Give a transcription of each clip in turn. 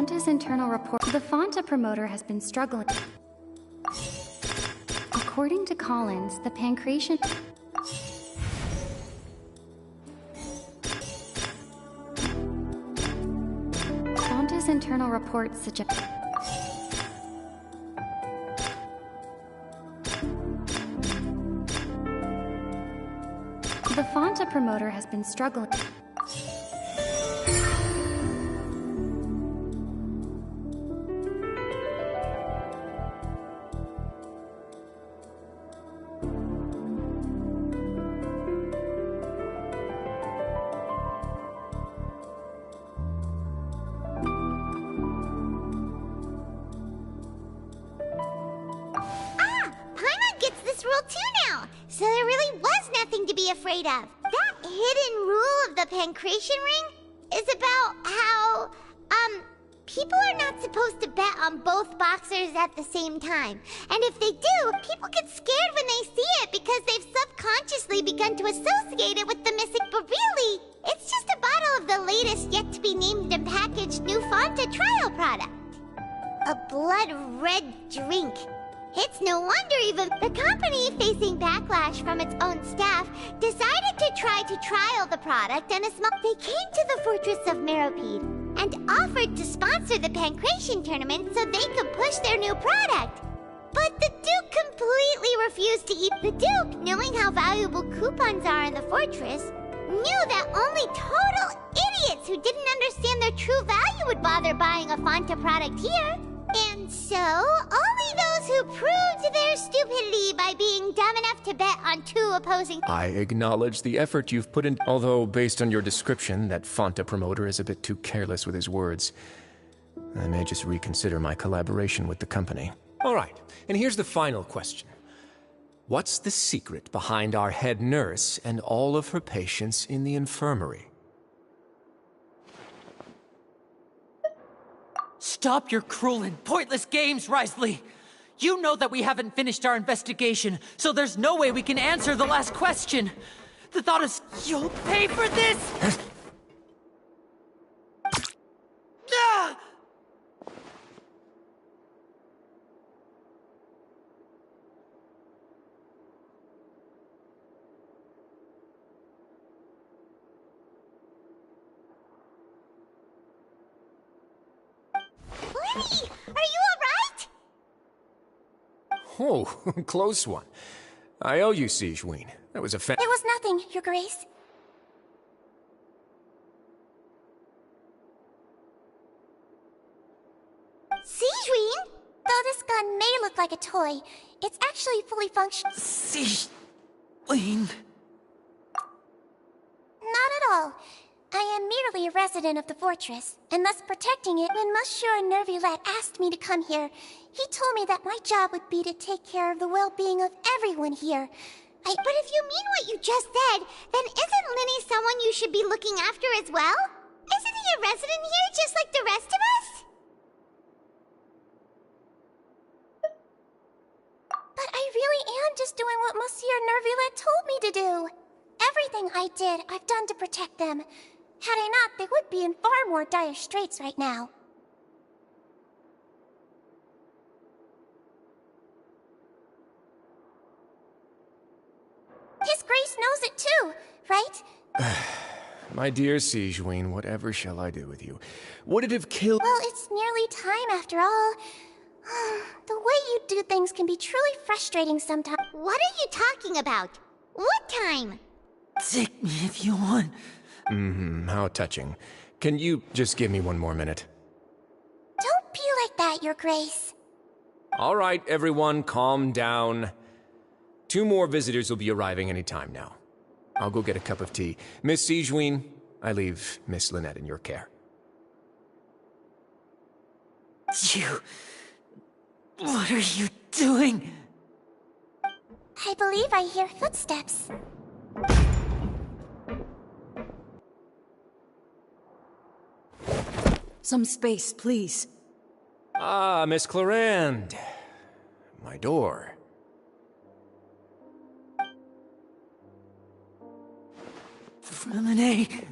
Fonta's internal report. The Fonta promoter has been struggling. According to Collins, the pancreation... Fonta's internal report suggests... The Fonta promoter has been struggling. So there really was nothing to be afraid of. That hidden rule of the pancreation ring is about how, people are not supposed to bet on both boxers at the same time. And if they do, people get scared when they see it because they've subconsciously begun to associate it with the missing. But really, it's just a bottle of the latest yet-to-be-named and packaged new Fonta trial product. A blood-red drink. It's no wonder even the company, facing backlash from its own staff, decided to try to trial the product, and they came to the fortress of Meropide and offered to sponsor the pancreation tournament so they could push their new product. But the Duke completely refused to eat. The Duke, knowing how valuable coupons are in the fortress, knew that only total idiots who didn't understand their true value would bother buying a Fonta product here. And so, only those who proved their stupidity by being dumb enough to bet on two opposing... I acknowledge the effort you've put in, although based on your description, that Fonta promoter is a bit too careless with his words. I may just reconsider my collaboration with the company. All right, and here's the final question. What's the secret behind our head nurse and all of her patients in the infirmary? Stop your cruel and pointless games, Risley! You know that we haven't finished our investigation, so there's no way we can answer the last question. The thought is, you'll pay for this! Ah! Lenny, are you alright? Oh, close one. I owe you, Sigewinne. That was a It was nothing, Your Grace. Sigewinne? Though this gun may look like a toy, it's actually fully functional. Sigewinne. Not at all. I am merely a resident of the fortress, and thus protecting it. When Monsieur Nervulette asked me to come here, he told me that my job would be to take care of the well-being of everyone here. But if you mean what you just said, then isn't Lenny someone you should be looking after as well? Isn't he a resident here just like the rest of us? But I really am just doing what Monsieur Nervulette told me to do. Everything I did, I've done to protect them. Had I not, they would be in far more dire straits right now. His Grace knows it too, right? My dear Sigewinne, whatever shall I do with you? Would it have killed— Well, it's nearly time after all. The way you do things can be truly frustrating sometimes. What are you talking about? What time? Take me if you want. How touching. Can you just give me one more minute? Don't be like that, Your Grace. All right, everyone, calm down. 2 more visitors will be arriving any time now. I'll go get a cup of tea. Miss Sigewinne, I leave Miss Lynette in your care. You... What are you doing? I believe I hear footsteps. Some space, please. Ah, Miss Clarande. My door. Fremine.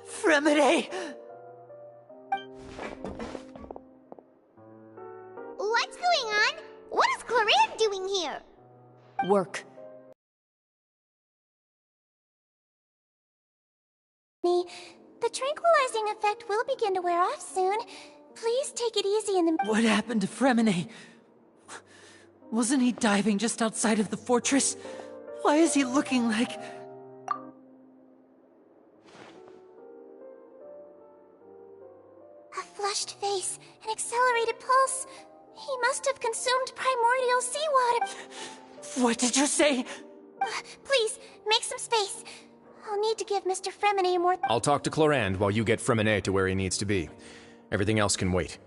Fremine. What's going on? What is Clorinde doing here? Work. The tranquilizing effect will begin to wear off soon. Please take it easy in the... What happened to Fremine? Wasn't he diving just outside of the fortress? Why is he looking like... A flushed face, an accelerated pulse. He must have consumed primordial seawater. What did you say? Please, make some space. I'll need to give Mr. Fremine more... I'll talk to Clorinde while you get Fremine to where he needs to be. Everything else can wait.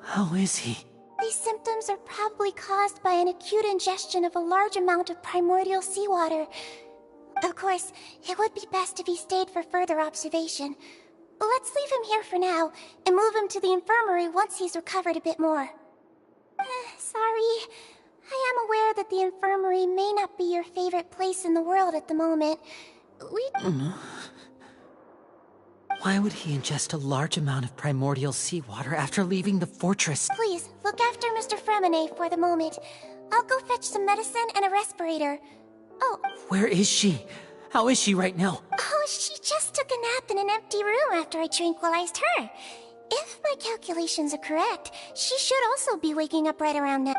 How is he? These symptoms are probably caused by an acute ingestion of a large amount of primordial seawater. Of course, it would be best if he stayed for further observation. Let's leave him here for now, and move him to the infirmary once he's recovered a bit more. Sorry. I am aware that the infirmary may not be your favorite place in the world at the moment. Why would he ingest a large amount of primordial seawater after leaving the fortress? Please, look after Mr. Fremine for the moment. I'll go fetch some medicine and a respirator. Oh. Where is she? How is she right now? Oh, she just took a nap in an empty room after I tranquilized her. If my calculations are correct, she should also be waking up right around now.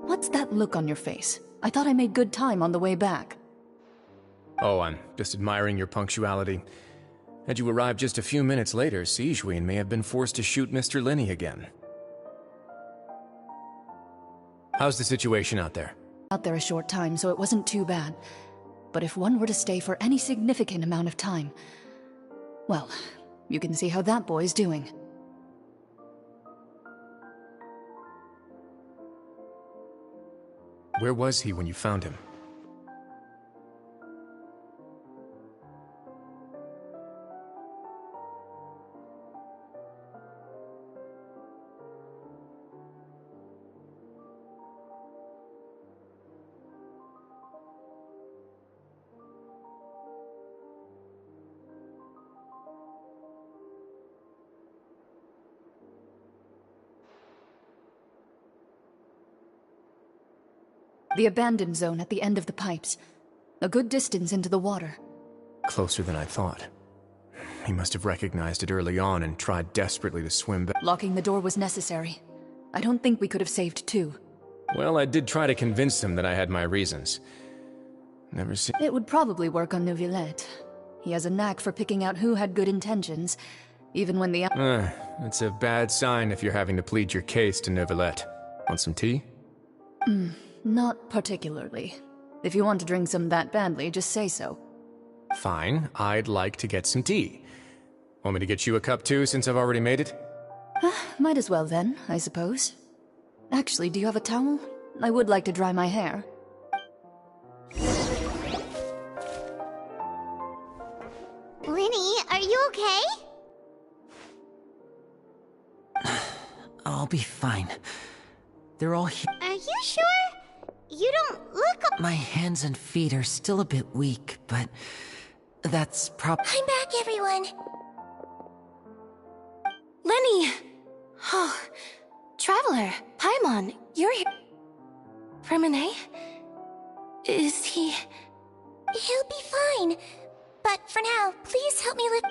What's that look on your face? I thought I made good time on the way back. Oh, I'm just admiring your punctuality. Had you arrived just a few minutes later, Sigewinne may have been forced to shoot Mr. Linny again. How's the situation out there? Out there a short time, so it wasn't too bad. But if one were to stay for any significant amount of time... well, you can see how that boy's doing. Where was he when you found him? The abandoned zone at the end of the pipes. A good distance into the water. Closer than I thought. He must have recognized it early on and tried desperately to swim back. Locking the door was necessary. I don't think we could have saved two. Well, I did try to convince him that I had my reasons. Never seen... It would probably work on Neuvillette. He has a knack for picking out who had good intentions, even when the... It's a bad sign if you're having to plead your case to Neuvillette. Want some tea? Not particularly. If you want to drink some that badly, just say so. Fine, I'd like to get some tea. Want me to get you a cup too, since I've already made it? Might as well then, I suppose. Actually, do you have a towel? I would like to dry my hair. Linny, are you okay? I'll be fine. They're all here. Are you sure? You don't look... My hands and feet are still a bit weak, but that's I'm back, everyone. Lenny! Oh, Traveler, Paimon, you're here. Fremine? Is he... He'll be fine. But for now, please help me lift...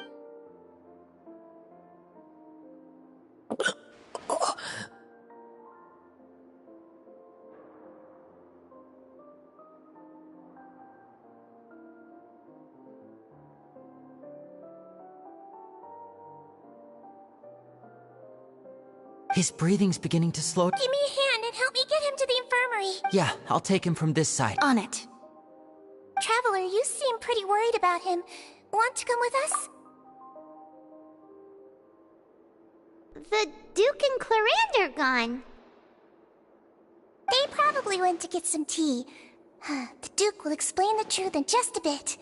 His breathing's beginning to slow. Give me a hand and help me get him to the infirmary. Yeah, I'll take him from this side. On it. Traveler, you seem pretty worried about him. Want to come with us? The Duke and Clarande are gone. They probably went to get some tea. The Duke will explain the truth in just a bit.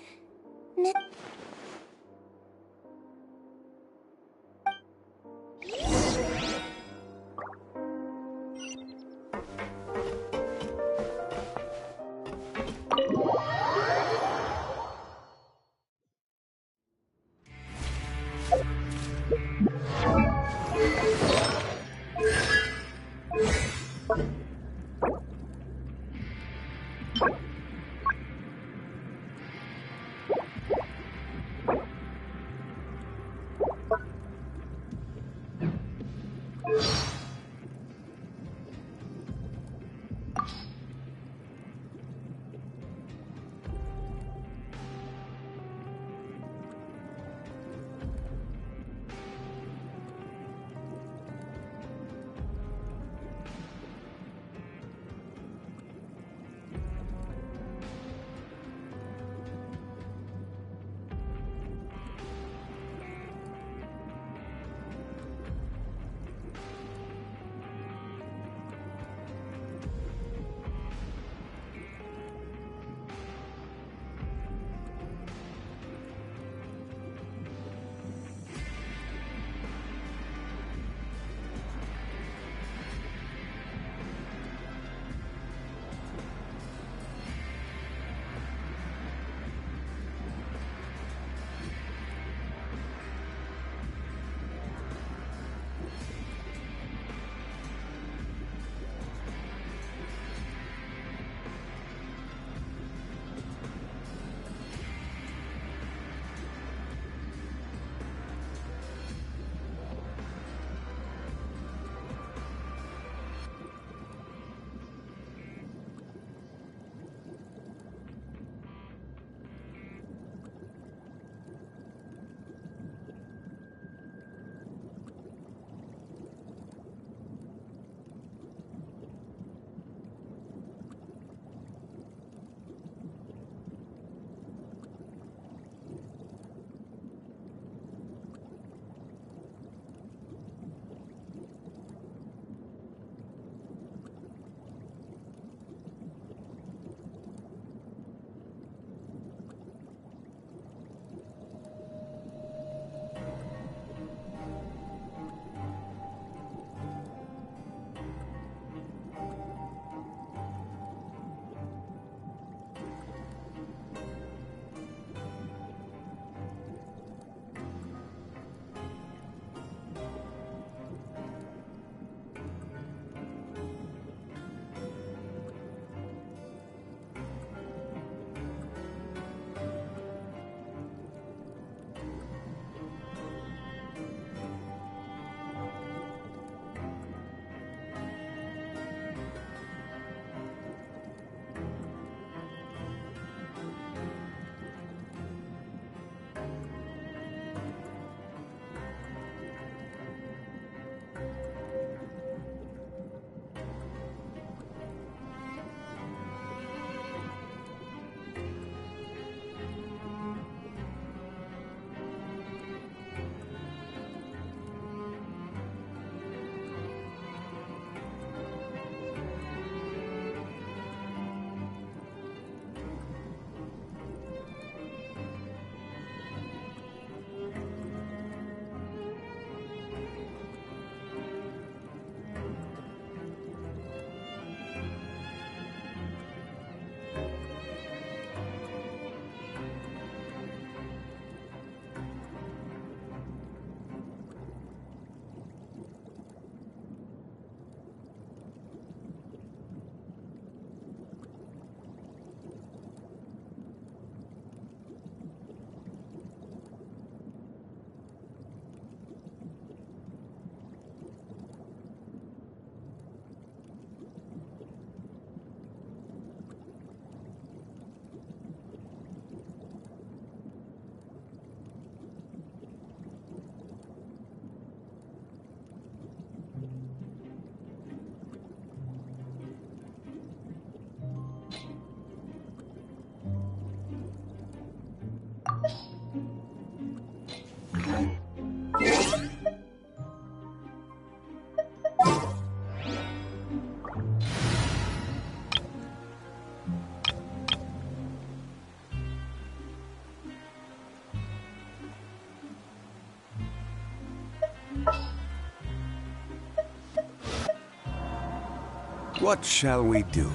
What shall we do?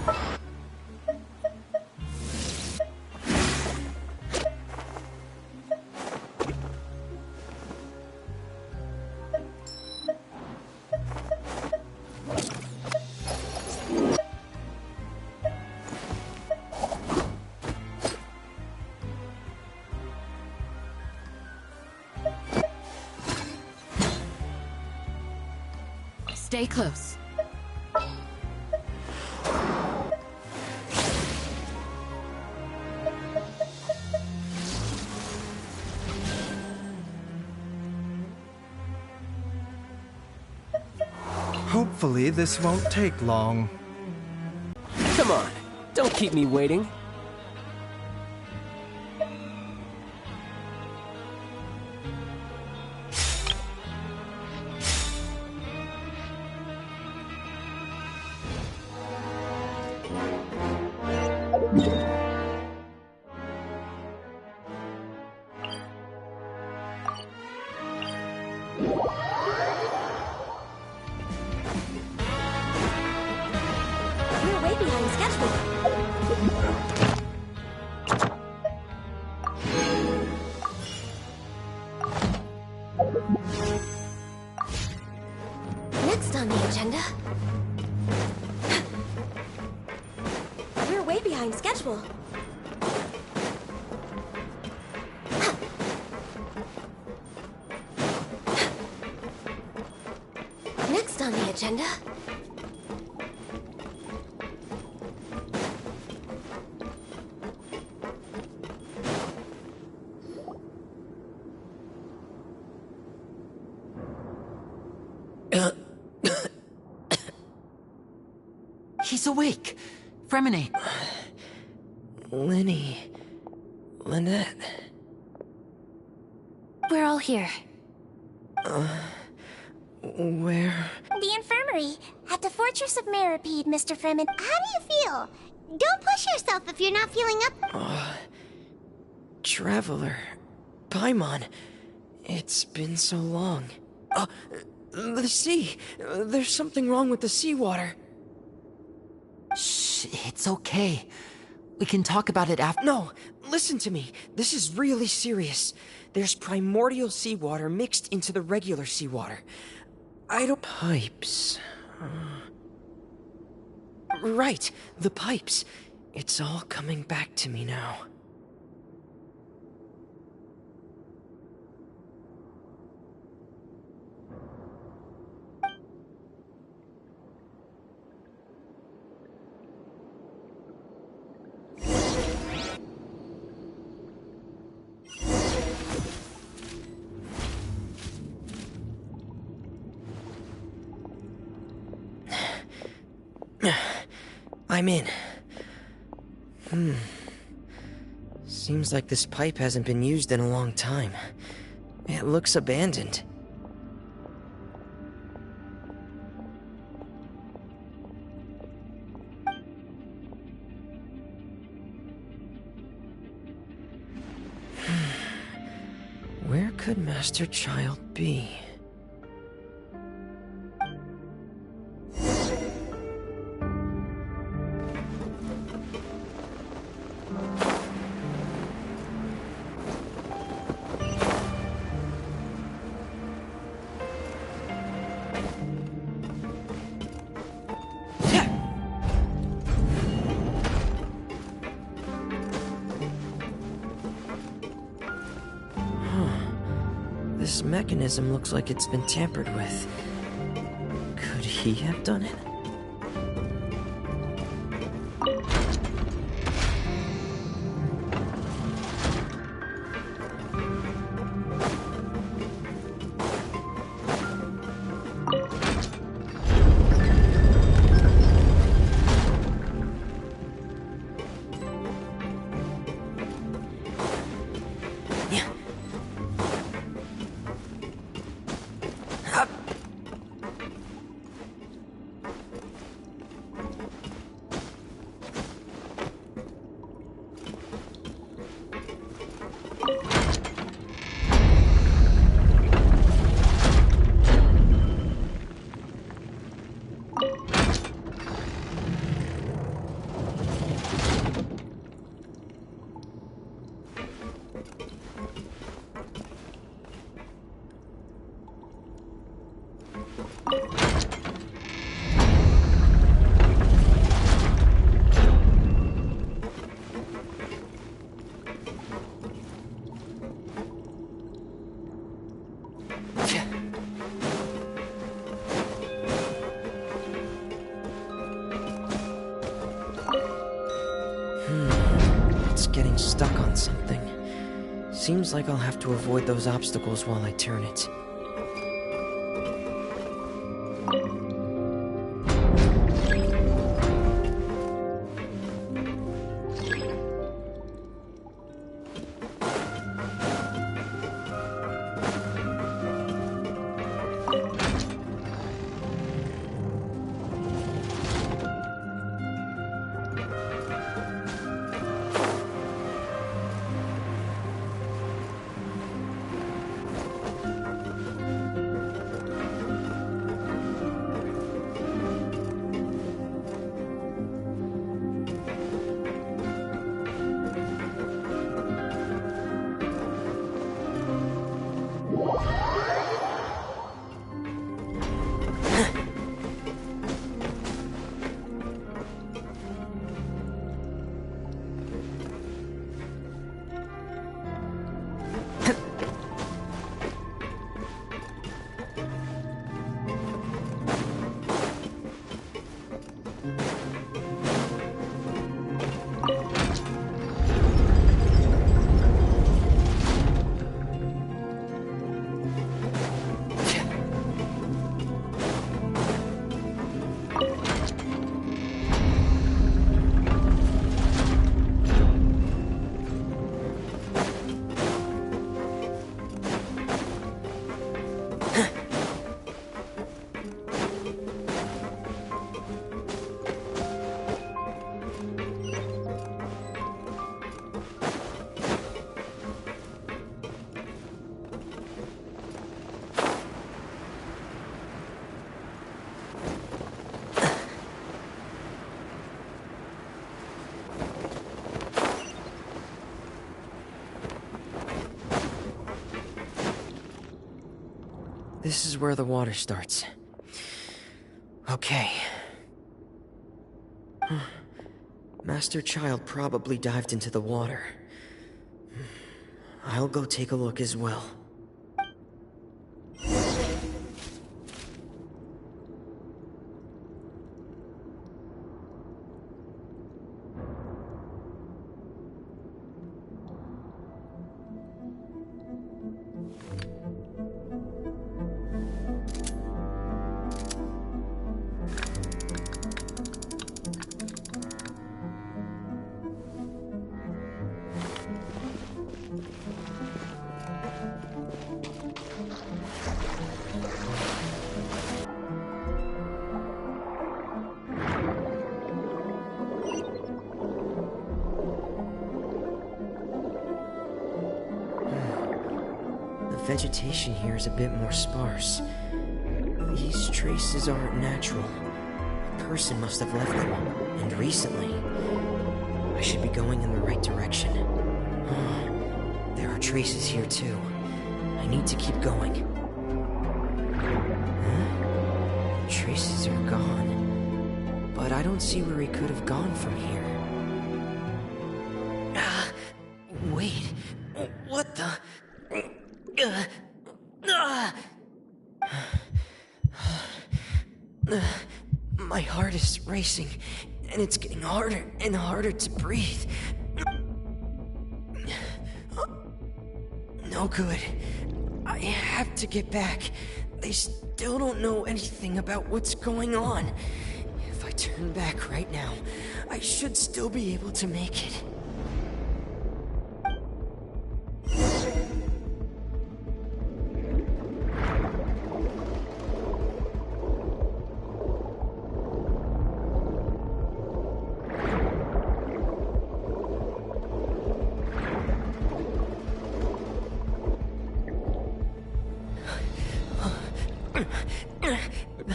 Stay close. Hopefully this won't take long. Come on, don't keep me waiting. We're way behind schedule. Next on the agenda. We're way behind schedule. Next on the agenda. He's awake. Fremine. Lenny... Lynette... We're all here. Where... The infirmary, at the Fortress of Meripede, Mr. Fremen. How do you feel? Don't push yourself if you're not feeling up. Traveler... Paimon... It's been so long. The sea! There's something wrong with the seawater. Shh, it's okay. We can talk about it after. No! Listen to me. This is really serious. There's primordial seawater mixed into the regular seawater. I don't... Pipes... Right, the pipes. It's all coming back to me now. I'm in. Seems like this pipe hasn't been used in a long time. It looks abandoned. Where could Master Child be? This mechanism looks like it's been tampered with. Could he have done it? getting stuck on something. Seems like I'll have to avoid those obstacles while I turn it. This is where the water starts. Okay. Master Child probably dived into the water. I'll go take a look as well. The vegetation here is a bit more sparse. These traces aren't natural. A person must have left them, and recently. I should be going in the right direction. There are traces here too. I need to keep going. Traces are gone. But I don't see where he could have gone from here. Wait. What the... My heart is racing, and it's getting harder and harder to breathe. No good. I have to get back. They still don't know anything about what's going on. If I turn back right now, I should still be able to make it.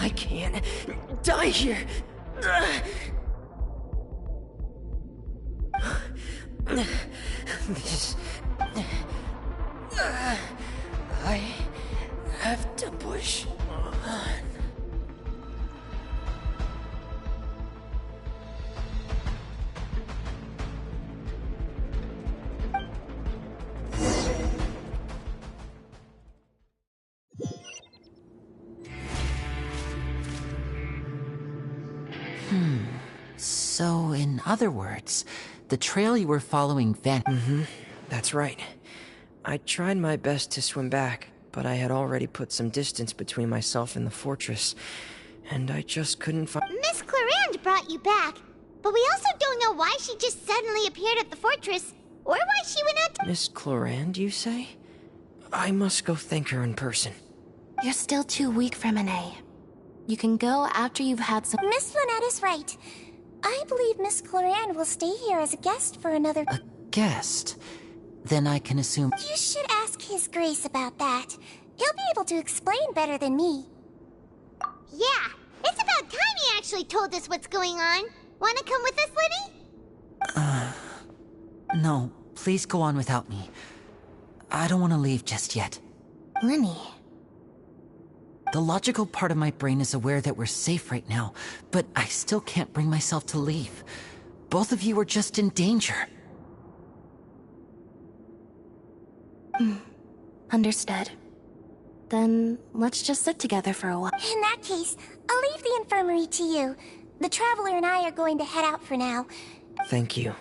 I can't die here. This... I have to push on. So, in other words, the trail you were following That's right. I tried my best to swim back, but I had already put some distance between myself and the fortress, and I just couldn't find— Miss Clarande brought you back, but we also don't know why she just suddenly appeared at the fortress, or why she went out to— Miss Clarande, you say? I must go thank her in person. You're still too weak for Monet. You can go after you've had some— Miss Lynette is right. I believe Miss Clarande will stay here as a guest for another— A guest? Then I can assume— You should ask His Grace about that. He'll be able to explain better than me. Yeah, it's about time he actually told us what's going on. Wanna come with us, Liddy? No, please go on without me. I don't want to leave just yet. Lenny. The logical part of my brain is aware that we're safe right now, but I still can't bring myself to leave. Both of you are just in danger. Understood. Then let's just sit together for a while. In that case, I'll leave the infirmary to you. The Traveler and I are going to head out for now. Thank you.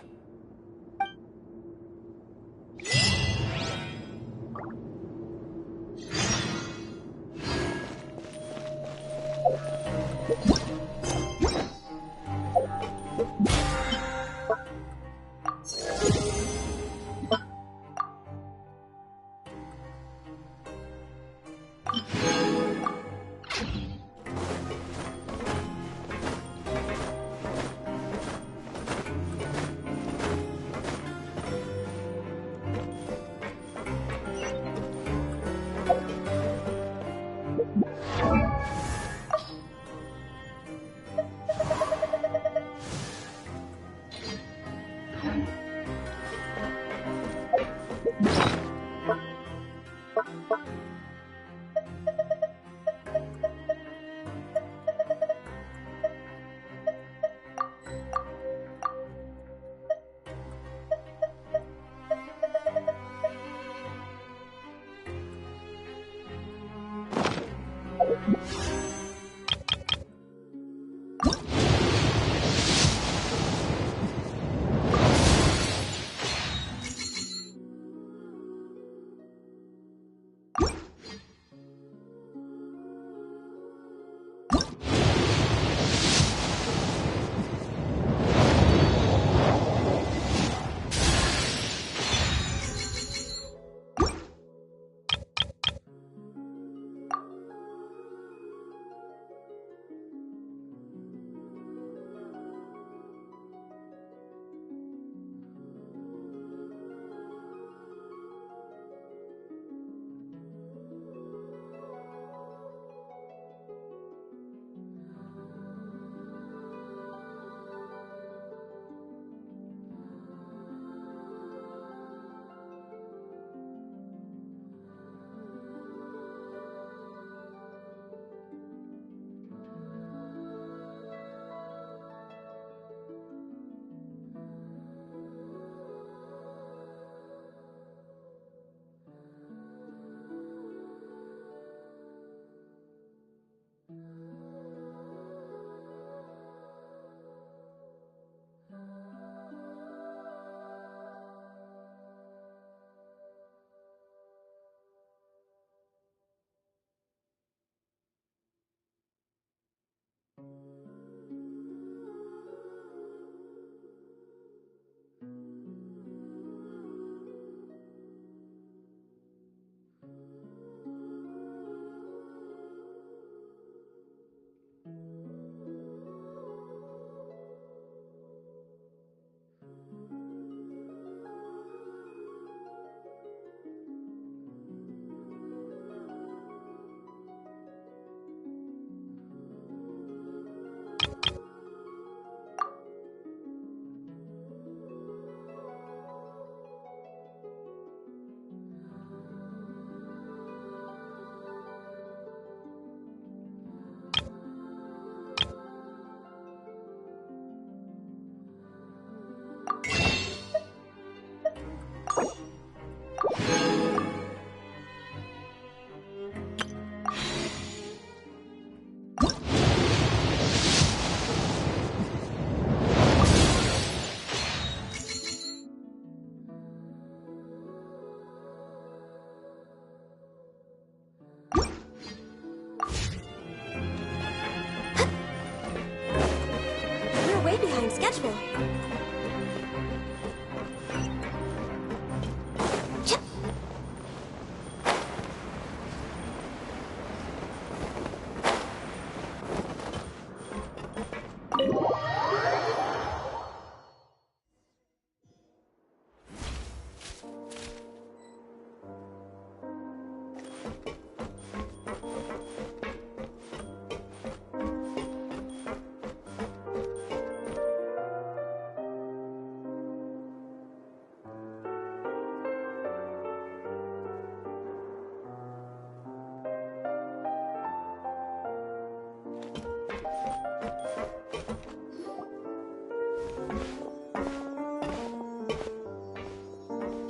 schedule.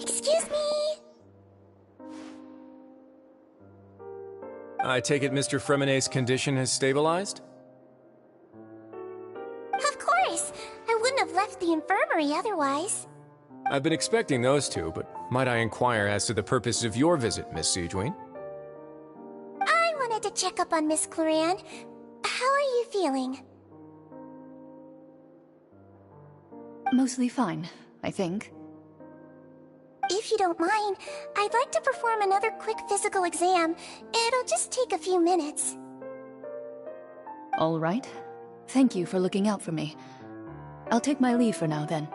Excuse me. I take it Mr. Fremonet's condition has stabilized? Of course. I wouldn't have left the infirmary otherwise. I've been expecting those two, but might I inquire as to the purpose of your visit, Miss Siegeween? I wanted to check up on Miss Cloran. How are you feeling? Mostly fine, I think. If you don't mind, I'd like to perform another quick physical exam. It'll just take a few minutes. All right. Thank you for looking out for me. I'll take my leave for now, then.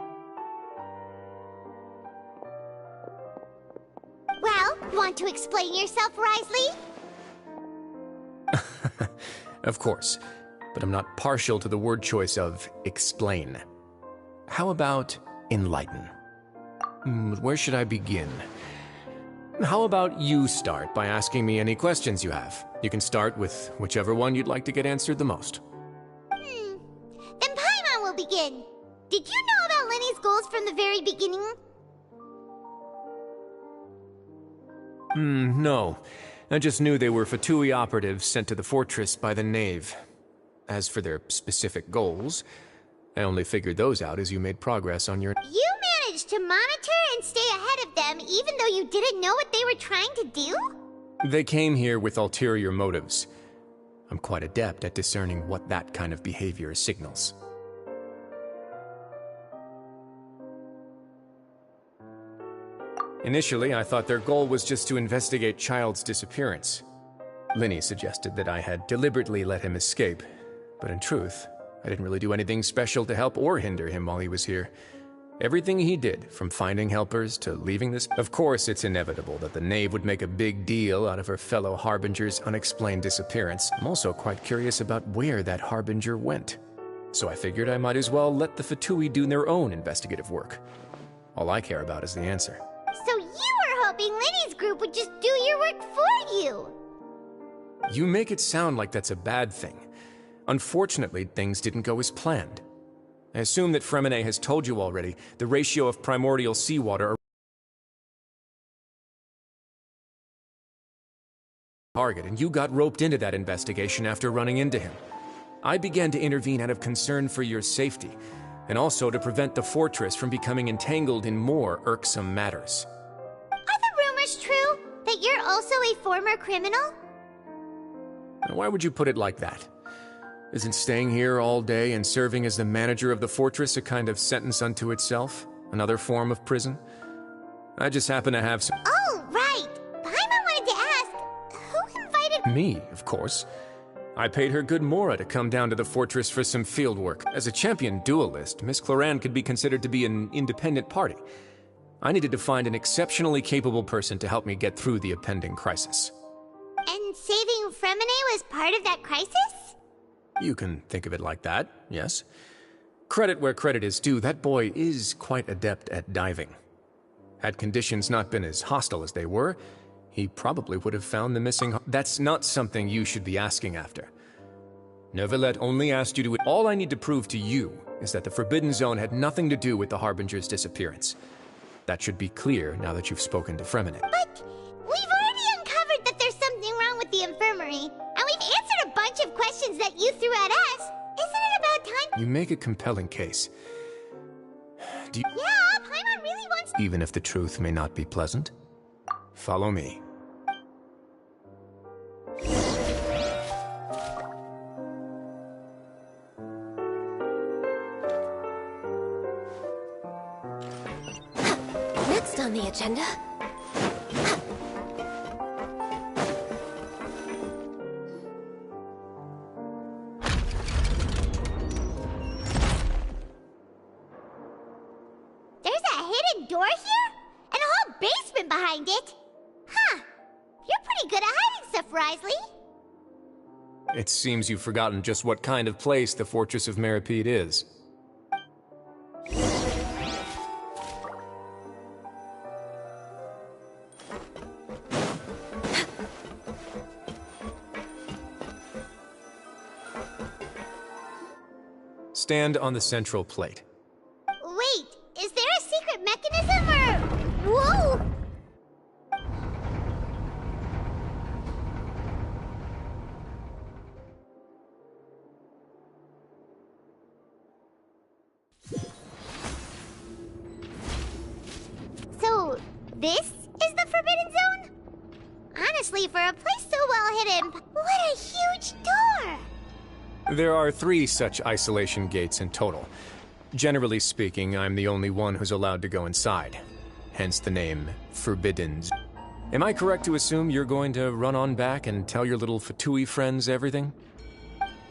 Well, want to explain yourself, Risley? Of course, but I'm not partial to the word choice of explain. How about enlighten? Where should I begin? How about you start by asking me any questions you have? You can start with whichever one you'd like to get answered the most. Then Paimon will begin. Did you know about Lenny's goals from the very beginning? No. I just knew they were Fatui operatives sent to the fortress by the Knave. As for their specific goals, I only figured those out as you made progress on your... You managed to monitor and stay ahead of them even though you didn't know what they were trying to do? They came here with ulterior motives. I'm quite adept at discerning what that kind of behavior signals. Initially, I thought their goal was just to investigate Child's disappearance. Linny suggested that I had deliberately let him escape, but in truth, I didn't really do anything special to help or hinder him while he was here. Everything he did, from finding helpers to leaving this... Of course, it's inevitable that the Knave would make a big deal out of her fellow Harbinger's unexplained disappearance. I'm also quite curious about where that Harbinger went. So I figured I might as well let the Fatui do their own investigative work. All I care about is the answer. So you were hoping Lenny's group would just do your work for you! You make it sound like that's a bad thing. Unfortunately, things didn't go as planned. I assume that Fremonet has told you already the ratio of primordial seawater target, and you got roped into that investigation after running into him. I began to intervene out of concern for your safety, and also to prevent the fortress from becoming entangled in more irksome matters. Are the rumors true? That you're also a former criminal? Why would you put it like that? Isn't staying here all day and serving as the manager of the fortress a kind of sentence unto itself? Another form of prison? I just happen to have some... Oh, right! Paimon wanted to ask, who invited... Me, of course. I paid her good mora to come down to the fortress for some field work. As a champion duelist, Miss Cloran could be considered to be an independent party. I needed to find an exceptionally capable person to help me get through the impending crisis. And saving Fremonet was part of that crisis? You can think of it like that, yes. Credit where credit is due, that boy is quite adept at diving. Had conditions not been as hostile as they were, he probably would have found the missing... That's not something you should be asking after. Neuvillette only asked you to... All I need to prove to you is that the Forbidden Zone had nothing to do with the Harbinger's disappearance. That should be clear now that you've spoken to Fremonet. But we've already uncovered that there's something wrong with the infirmary, and we've answered a bunch of questions that you threw at us. Isn't it about time? You make a compelling case. Do you... Yeah, Paimon really wants... Even if the truth may not be pleasant? Follow me. Next on the agenda? There's a hidden door here? And a whole basement behind it? Huh. You're pretty good at hiding stuff, Risley. It seems you've forgotten just what kind of place the Fortress of Meripede is. Stand on the central plate. Wait, is there a secret mechanism or... Whoa! So, this is the Forbidden Zone? Honestly, for a place so well hidden, what a huge door! There are 3 such isolation gates in total. Generally speaking, I'm the only one who's allowed to go inside. Hence the name, Forbidden. Am I correct to assume you're going to run on back and tell your little Fatui friends everything?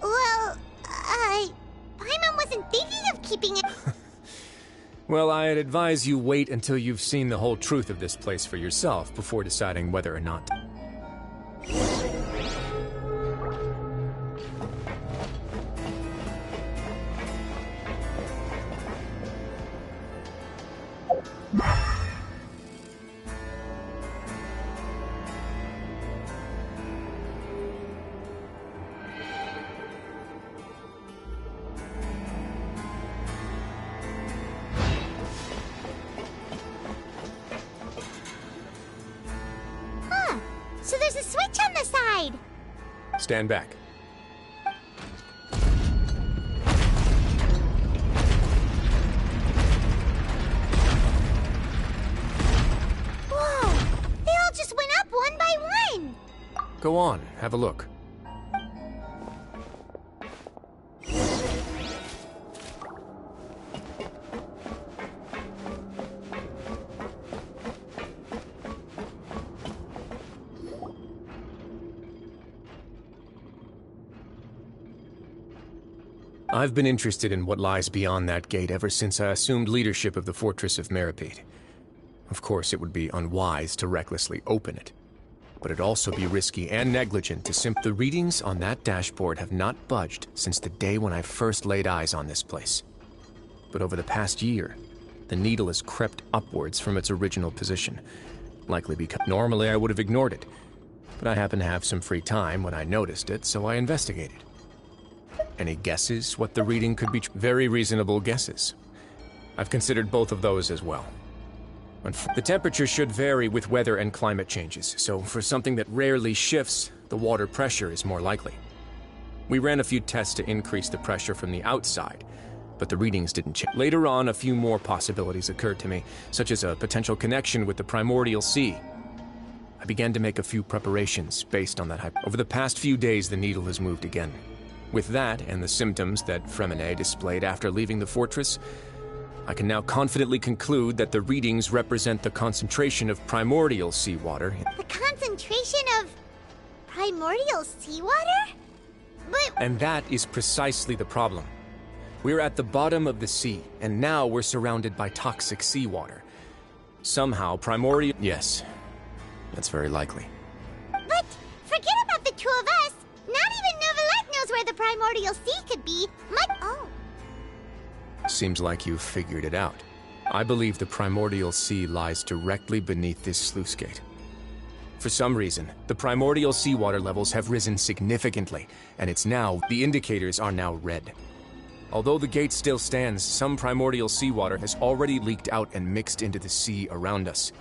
Well, Paimon wasn't thinking of keeping it... Well, I'd advise you wait until you've seen the whole truth of this place for yourself before deciding whether or not... So there's a switch on the side! Stand back. Whoa! They all just went up one by one! Go on, have a look. I've been interested in what lies beyond that gate ever since I assumed leadership of the Fortress of Meripede. Of course, it would be unwise to recklessly open it, but it'd also be risky and negligent to The readings on that dashboard have not budged since the day when I first laid eyes on this place. But over the past year, the needle has crept upwards from its original position, likely because normally I would have ignored it, but I happened to have some free time when I noticed it, so I investigated. Any guesses what the reading could be? Very reasonable guesses. I've considered both of those as well. The temperature should vary with weather and climate changes, so for something that rarely shifts, the water pressure is more likely. We ran a few tests to increase the pressure from the outside, but the readings didn't change. Later on, a few more possibilities occurred to me, such as a potential connection with the primordial sea. I began to make a few preparations based on that hypothesis. Over the past few days, the needle has moved again. With that, and the symptoms that Fremine displayed after leaving the fortress, I can now confidently conclude that the readings represent the concentration of primordial seawater. The concentration of... primordial seawater? But... And that is precisely the problem. We're at the bottom of the sea, and now we're surrounded by toxic seawater. Somehow, primordial... Yes, that's very likely. But forget about the two of us! Not even Novelette knows where the primordial sea could be. Oh. Seems like you've figured it out. I believe the primordial sea lies directly beneath this sluice gate. For some reason, the primordial seawater levels have risen significantly, and the indicators are now red. Although the gate still stands, some primordial seawater has already leaked out and mixed into the sea around us.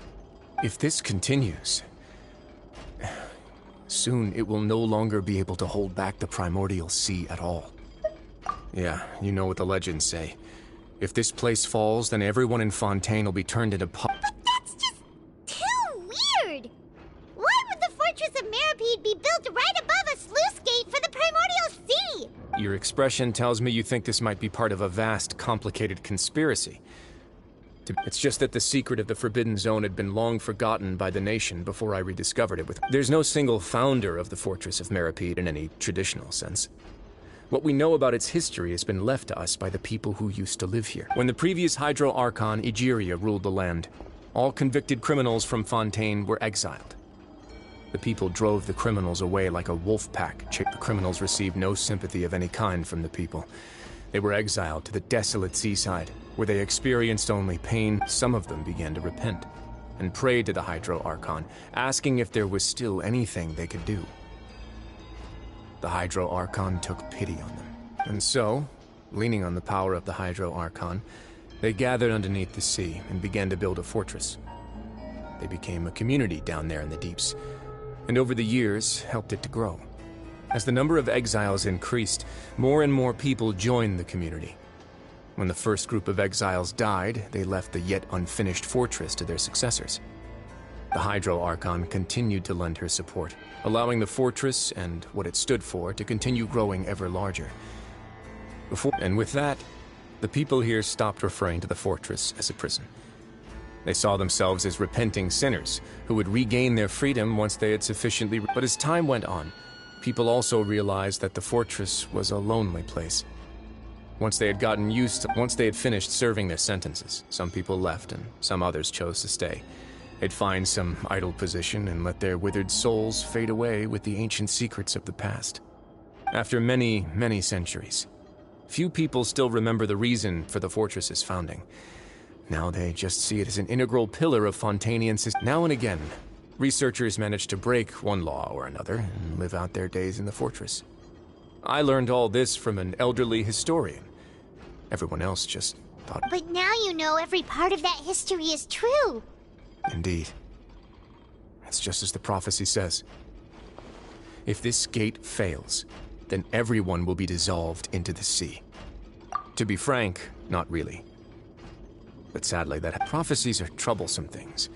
If this continues, soon it will no longer be able to hold back the primordial sea at all. Yeah, you know what the legends say. If this place falls, then everyone in Fontaine will be turned into But that's just too weird! Why would the Fortress of Meripede be built right above a sluice gate for the primordial sea? Your expression tells me you think this might be part of a vast, complicated conspiracy. It's just that the secret of the Forbidden Zone had been long forgotten by the nation before I rediscovered it. There's no single founder of the Fortress of Meripede in any traditional sense. What we know about its history has been left to us by the people who used to live here. When the previous Hydro Archon, Egeria, ruled the land, all convicted criminals from Fontaine were exiled. The people drove the criminals away like a wolf pack. The criminals received no sympathy of any kind from the people. They were exiled to the desolate seaside, where they experienced only pain. Some of them began to repent and prayed to the Hydro Archon, asking if there was still anything they could do. The Hydro Archon took pity on them. And so, leaning on the power of the Hydro Archon, they gathered underneath the sea and began to build a fortress. They became a community down there in the deeps, and over the years helped it to grow. As the number of exiles increased, more and more people joined the community. When the first group of exiles died, they left the yet unfinished fortress to their successors. The Hydro Archon continued to lend her support, allowing the fortress and what it stood for to continue growing ever larger. And with that, the people here stopped referring to the fortress as a prison. They saw themselves as repenting sinners who would regain their freedom once they had sufficiently... But as time went on, people also realized that the fortress was a lonely place. Once they had finished serving their sentences, some people left and some others chose to stay. They'd find some idle position and let their withered souls fade away with the ancient secrets of the past. After many, many centuries, few people still remember the reason for the fortress's founding. Now they just see it as an integral pillar of Fontainian system. Now and again, researchers manage to break one law or another and live out their days in the fortress. I learned all this from an elderly historian. Everyone else just thought... But now you know every part of that history is true. Indeed. It's just as the prophecy says. If this gate fails, then everyone will be dissolved into the sea. To be frank, not really. But sadly, that prophecies are troublesome things.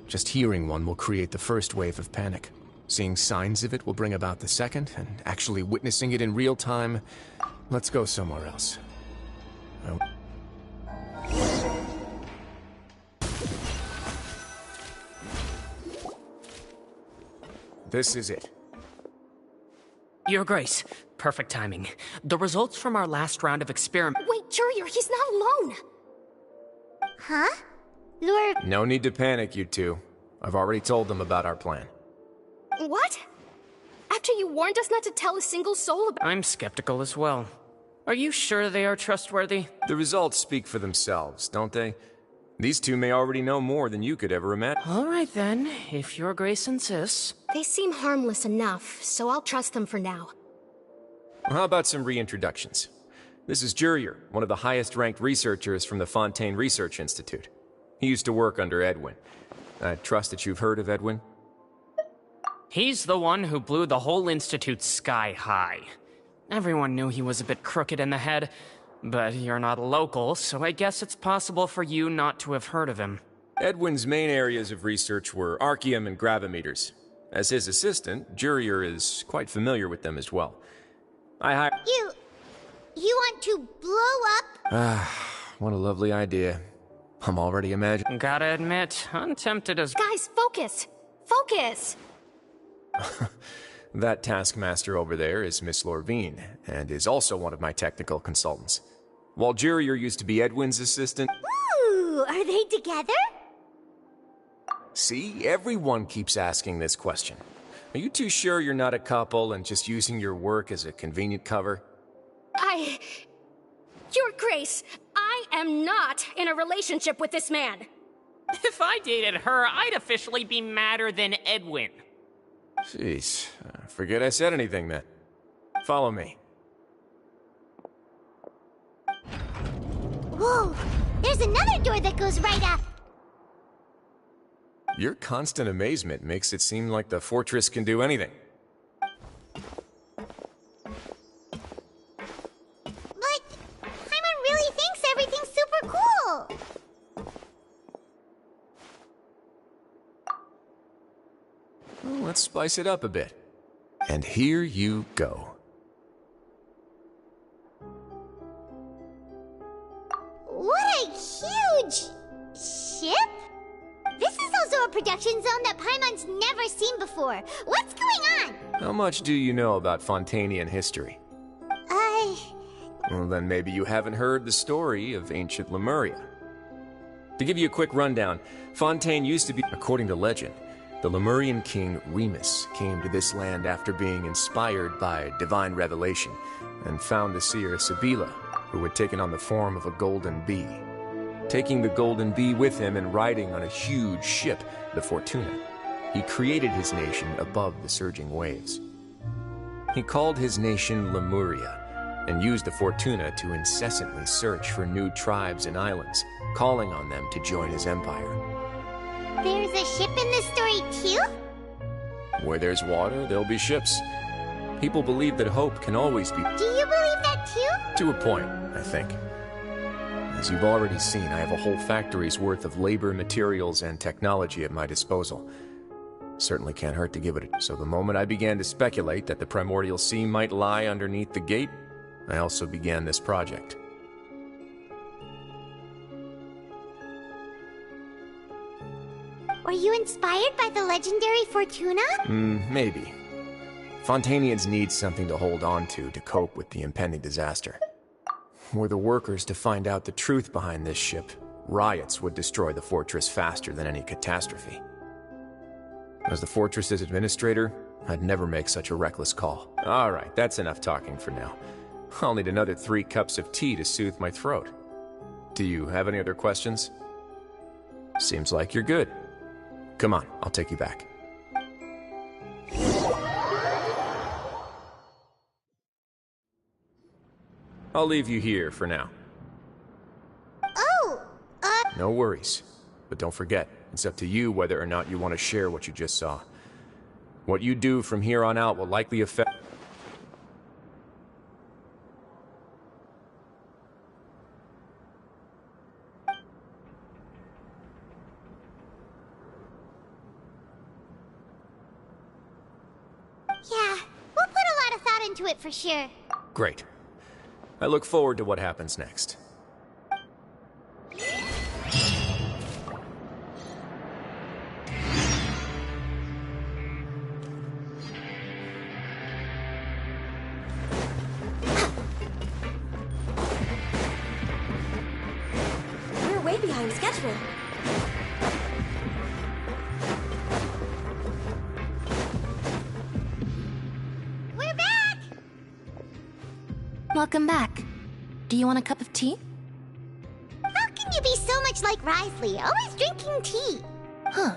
Just hearing one will create the first wave of panic. Seeing signs of it will bring about the second, and actually witnessing it in real time... Let's go somewhere else. This is it. Your Grace, perfect timing. The results from our last round of experiment... Wait, Jurier, he's not alone! Huh? Lure... No need to panic, you two. I've already told them about our plan. What? After you warned us not to tell a single soul about... I'm skeptical as well. Are you sure they are trustworthy? The results speak for themselves, don't they? These two may already know more than you could ever imagine. All right then, if Your Grace insists. They seem harmless enough, so I'll trust them for now. Well, how about some reintroductions? This is Jurier, one of the highest-ranked researchers from the Fontaine Research Institute. He used to work under Edwin. I trust that you've heard of Edwin? He's the one who blew the whole institute sky high. Everyone knew he was a bit crooked in the head, but you're not local, so I guess it's possible for you not to have heard of him. Edwin's main areas of research were archaeum and gravimeters. As his assistant, Jurier is quite familiar with them as well. You want to blow up? Ah, what a lovely idea. I'm already imagining. Gotta admit, I'm tempted as... Guys, focus! Focus! That taskmaster over there is Miss Lorvine, and is also one of my technical consultants. While Jurier used to be Edwin's assistant... Ooh, are they together? See, everyone keeps asking this question. Are you too sure you're not a couple and just using your work as a convenient cover? Your Grace, I am not in a relationship with this man. If I dated her, I'd officially be madder than Edwin. Jeez, forget I said anything then. Follow me. Whoa, there's another door that goes right up. Your constant amazement makes it seem like the fortress can do anything. But Paimon really thinks everything's super cool. Well, let's spice it up a bit. And here you go. What a huge... Ship? This is also a production zone that Paimon's never seen before. What's going on? How much do you know about Fontanian history? Well, then maybe you haven't heard the story of ancient Lemuria. To give you a quick rundown, Fontaine used to be, according to legend, the Lemurian king Remus came to this land after being inspired by divine revelation and found the seer Sibila, who had taken on the form of a golden bee. Taking the golden bee with him and riding on a huge ship, the Fortuna, he created his nation above the surging waves. He called his nation Lemuria and used the Fortuna to incessantly search for new tribes and islands, calling on them to join his empire. There's a ship in this story too? Where there's water, there'll be ships. People believe that hope can always be... Do you believe that too? To a point, I think. As you've already seen, I have a whole factory's worth of labor, materials, and technology at my disposal. Certainly can't hurt to give it a... So the moment I began to speculate that the primordial sea might lie underneath the gate, I also began this project. Were you inspired by the legendary Fortuna? Maybe. Fontanians need something to hold on to cope with the impending disaster. Were the workers to find out the truth behind this ship, riots would destroy the fortress faster than any catastrophe. As the fortress's administrator, I'd never make such a reckless call. All right, that's enough talking for now. I'll need another 3 cups of tea to soothe my throat. Do you have any other questions? Seems like you're good. Come on, I'll take you back. I'll leave you here for now. Oh, No worries. But don't forget, it's up to you whether or not you want to share what you just saw. What you do from here on out will likely affect... yeah. We'll put a lot of thought into it for sure. Great. I look forward to what happens next. We're way behind schedule. We're back! Welcome back. Do you want a cup of tea? How can you be so much like Risley, always drinking tea? Huh.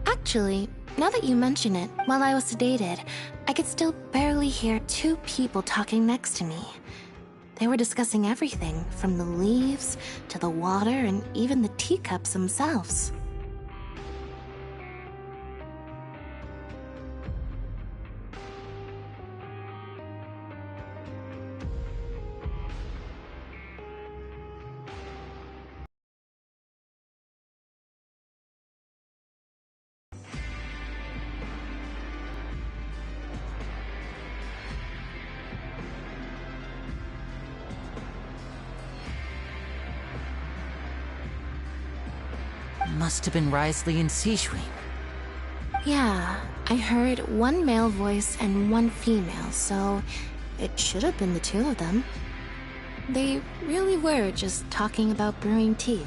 Actually, now that you mention it, while I was sedated, I could still barely hear 2 people talking next to me. They were discussing everything, from the leaves to the water and even the teacups themselves. Must have been Risley and Seishween. Yeah, I heard 1 male voice and 1 female, so it should have been the 2 of them. They really were just talking about brewing tea.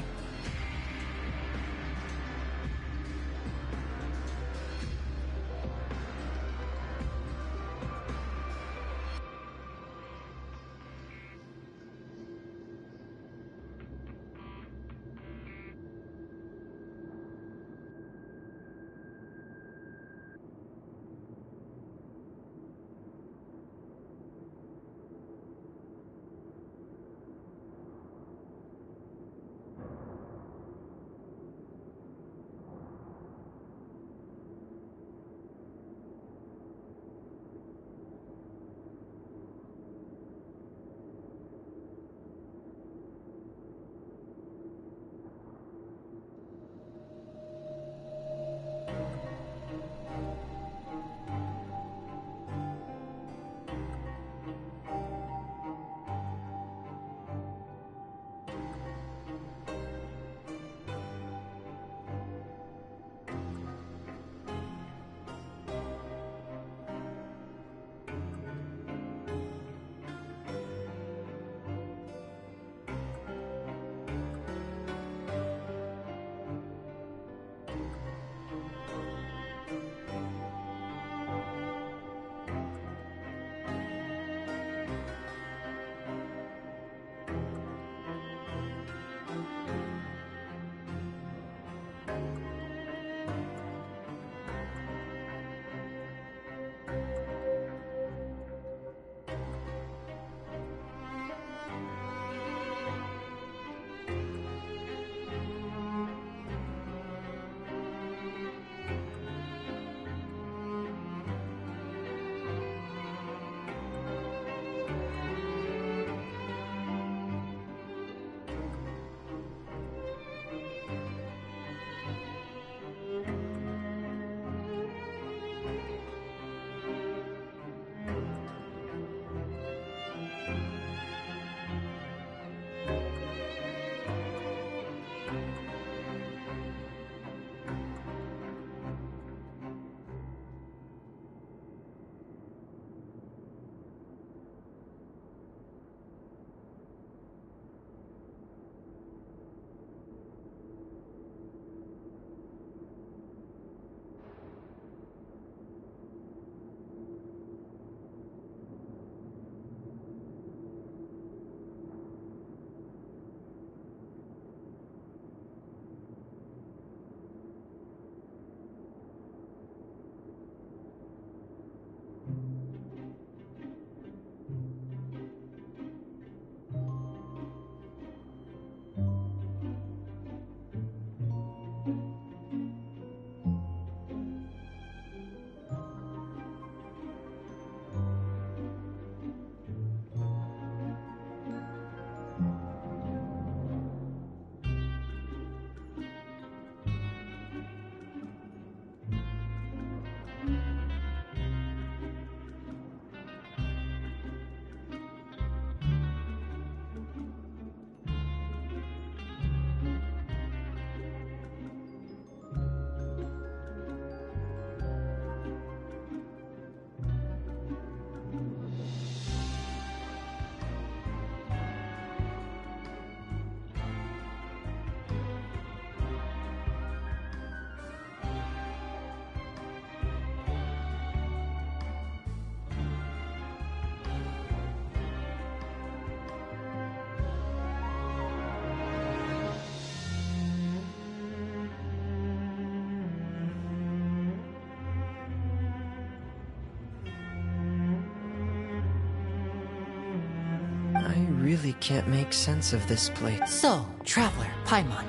really can't make sense of this place. So, Traveler, Paimon,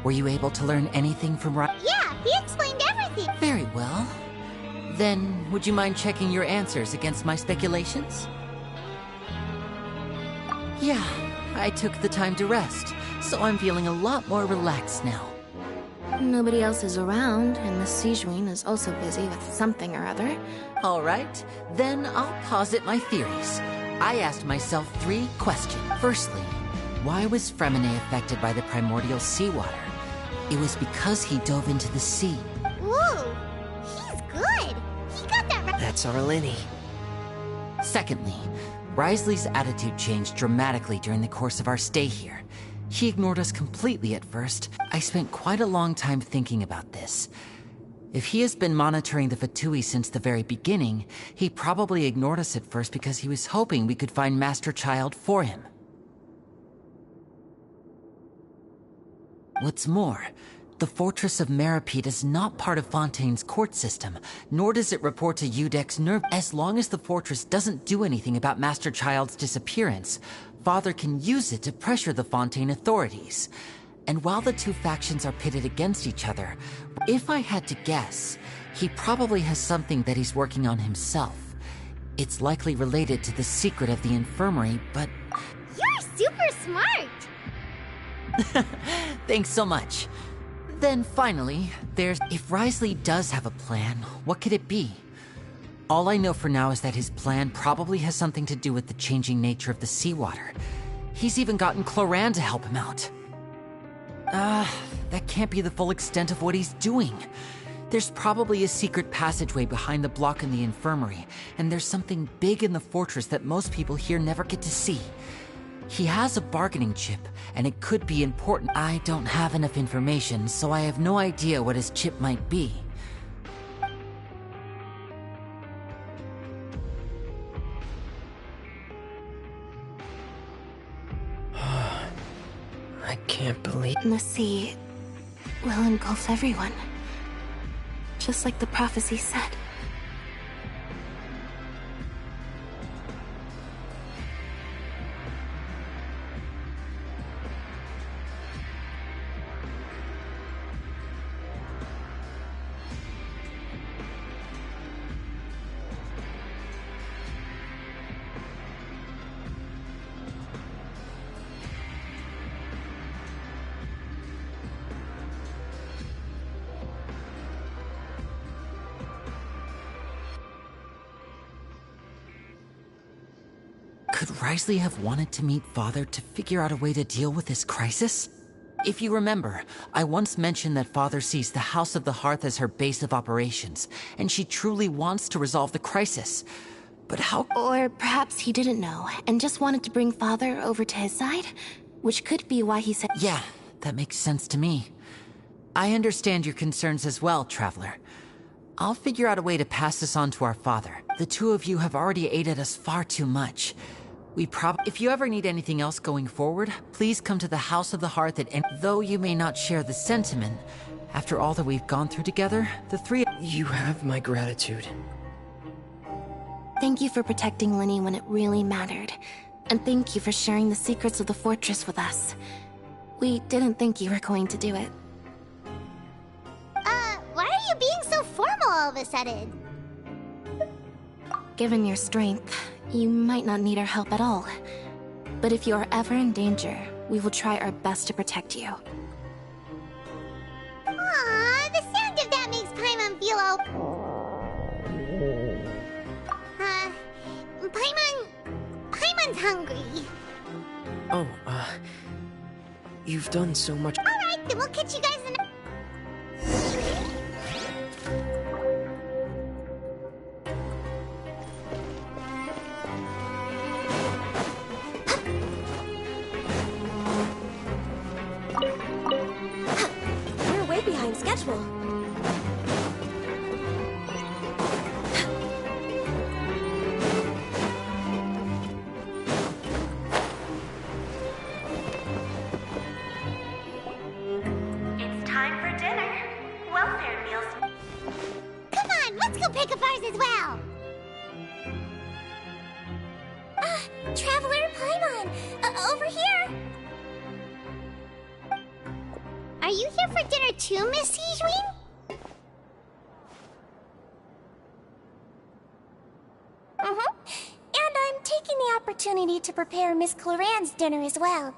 were you able to learn anything from Yeah, he explained everything. Very well. Then, would you mind checking your answers against my speculations? Yeah, I took the time to rest, so I'm feeling a lot more relaxed now. Nobody else is around, and Miss Sijuin is also busy with something or other. All right, then I'll posit my theories. I asked myself 3 questions. Firstly, why was Fremine affected by the primordial seawater? It was because he dove into the sea. Ooh, he's good. He got that right. That's our Lenny. Secondly, Wriothesley's attitude changed dramatically during the course of our stay here. He ignored us completely at first. I spent quite a long time thinking about this. If he has been monitoring the Fatui since the very beginning, he probably ignored us at first because he was hoping we could find Master Child for him. What's more, the Fortress of Meripede is not part of Fontaine's court system, nor does it report to Udek's nerve. As long as the fortress doesn't do anything about Master Child's disappearance, Father can use it to pressure the Fontaine authorities. And while the 2 factions are pitted against each other, if I had to guess, he probably has something that he's working on himself. It's likely related to the secret of the infirmary, but... You're super smart! Thanks so much. Then finally, if Wriothesley does have a plan, what could it be? All I know for now is that his plan probably has something to do with the changing nature of the seawater. He's even gotten Cloran to help him out. That can't be the full extent of what he's doing. There's probably a secret passageway behind the block in the infirmary, and there's something big in the fortress that most people here never get to see. He has a bargaining chip, and it could be important. I don't have enough information, so I have no idea what his chip might be. I can't believe... The sea will engulf everyone. Just like the prophecy said. Could Wriothesley have wanted to meet Father to figure out a way to deal with this crisis? If you remember, I once mentioned that Father sees the House of the Hearth as her base of operations, and she truly wants to resolve the crisis. But how— Or perhaps he didn't know, and just wanted to bring Father over to his side? Which could be why he said— Yeah, that makes sense to me. I understand your concerns as well, Traveler. I'll figure out a way to pass this on to our father. The 2 of you have already aided us far too much. If you ever need anything else going forward, please come to the House of the Hearth at any— Though you may not share the sentiment, after all that we've gone through together, the 3— You have my gratitude. Thank you for protecting Lenny when it really mattered. And thank you for sharing the secrets of the fortress with us. We didn't think you were going to do it. Why are you being so formal all of a sudden? Given your strength, you might not need our help at all. But if you are ever in danger, we will try our best to protect you. Aww, the sound of that makes Paimon feel all... Paimon's hungry. Oh, you've done so much. Alright, then we'll catch you guys in... We're way behind schedule. It's time for dinner. Welfare meals. Come on, let's go pick up ours as well. Traveler Paimon, Are you here for dinner too, Miss Sijwin? And I'm taking the opportunity to prepare Miss Cloran's dinner as well.